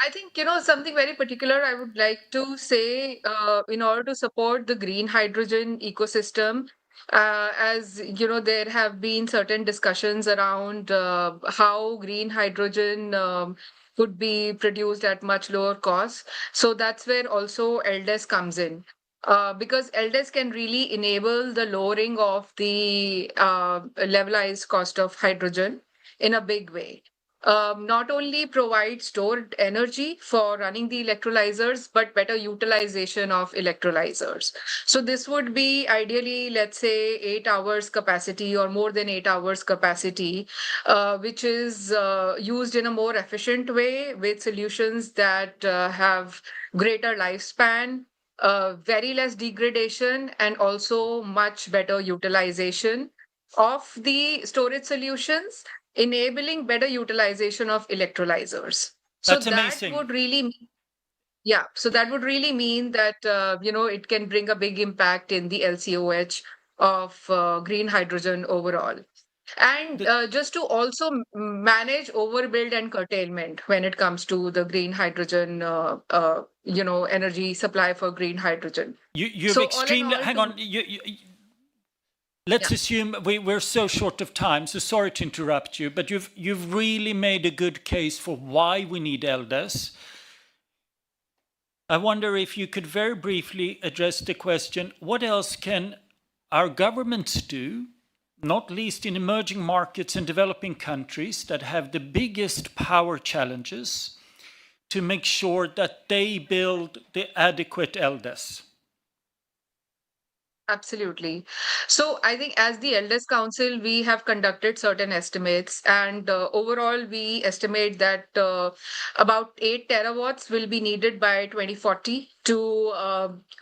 I think, something very particular I would like to say in order to support the green hydrogen ecosystem, as there have been certain discussions around how green hydrogen could be produced at much lower cost. So that's where also LDES comes in. Because LDES can really enable the lowering of the levelized cost of hydrogen in a big way. Not only provide stored energy for running the electrolyzers, but better utilization of electrolyzers. So this would be ideally, let's say, 8 hours capacity or more than 8 hours capacity, which is used in a more efficient way with solutions that have greater lifespan, very less degradation, and also much better utilization of the storage solutions, enabling better utilization of electrolyzers. That's amazing. That would really, so that would really mean that it can bring a big impact in the LCOH of green hydrogen overall. And just to also manage overbuild and curtailment when it comes to the green hydrogen, energy supply for green hydrogen. You've So extremely, all in all, hang on, let's assume we're so short of time, so sorry to interrupt you, but you've really made a good case for why we need LDES. I wonder if you could very briefly address the question, what else can our governments do, not least in emerging markets and developing countries that have the biggest power challenges, to make sure that they build the adequate LDES? Absolutely. So I think as the Elders Council, we have conducted certain estimates, and overall, we estimate that about 8 terawatts will be needed by 2040 to,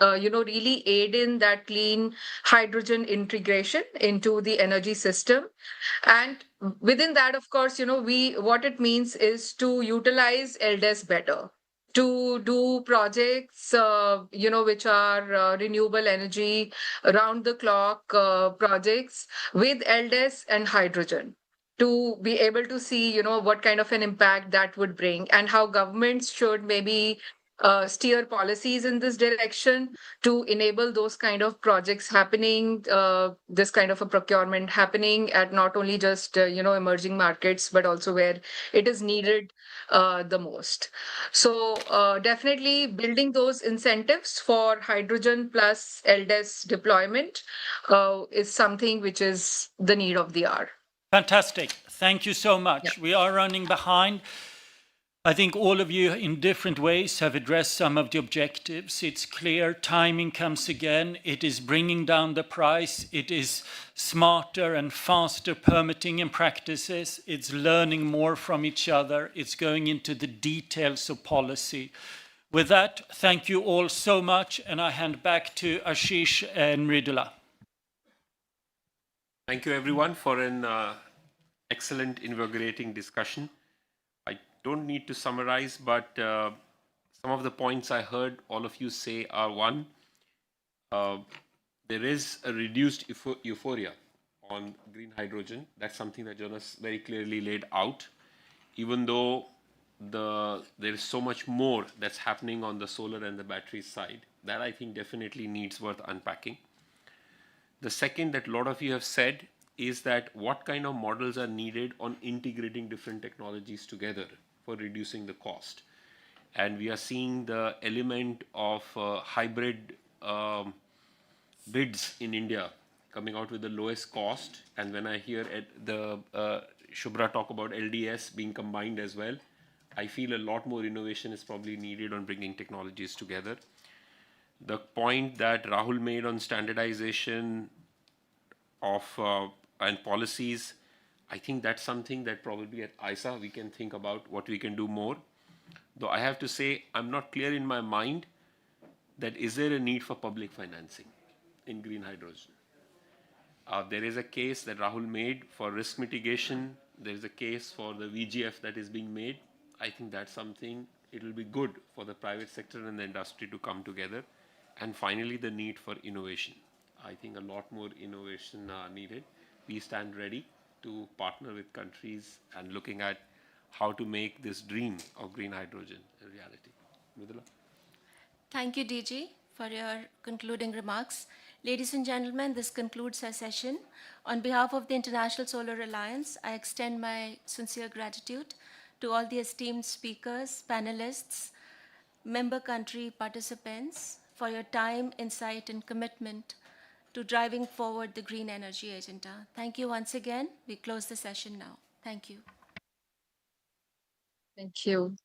really aid in that clean hydrogen integration into the energy system. And within that, of course, what it means is to utilize LDES better, to do projects, which are renewable energy, round the clock projects with LDES and hydrogen, to be able to see, what kind of an impact that would bring, and how governments should maybe steer policies in this direction to enable those kind of projects happening, this kind of a procurement happening at not only just, emerging markets, but also where it is needed the most. So definitely building those incentives for hydrogen plus LDES deployment is something which is the need of the hour. Fantastic. Thank you so much. Yeah. We are running behind. I think all of you in different ways have addressed some of the objectives. It's clear timing comes again. It is bringing down the price. It is smarter and faster permitting and practices. It's learning more from each other. It's going into the details of policy. With that, thank you all so much, and I hand back to Ashish and Mridula. Thank you, everyone, for an excellent, invigorating discussion. I don't need to summarize, but some of the points I heard all of you say are: one, there is a reduced euphoria on green hydrogen. That's something that Jonas very clearly laid out, even though there is so much more that's happening on the solar and the battery side. That, I think, definitely needs worth unpacking. The second that a lot of you have said is that what kind of models are needed on integrating different technologies together for reducing the cost. And we are seeing the element of hybrid bids in India coming out with the lowest cost. And when I hear Shubhra talk about LDS being combined as well, I feel a lot more innovation is probably needed on bringing technologies together. The point that Rahul made on standardization of and policies, I think that's something that probably at ISA we can think about what we can do more. Though I have to say, I'm not clear in my mind that is there a need for public financing in green hydrogen. There is a case that Rahul made for risk mitigation. There is a case for the VGF that is being made. I think that's something, it will be good for the private sector and the industry to come together. And finally, the need for innovation. I think a lot more innovation are needed. We stand ready to partner with countries and looking at how to make this dream of green hydrogen a reality. Mridula? Thank you, DG, for your concluding remarks. Ladies and gentlemen, this concludes our session. On behalf of the International Solar Alliance, I extend my sincere gratitude to all the esteemed speakers, panelists, member country participants for your time, insight, and commitment to driving forward the green energy agenda. Thank you once again. We close the session now. Thank you. Thank you.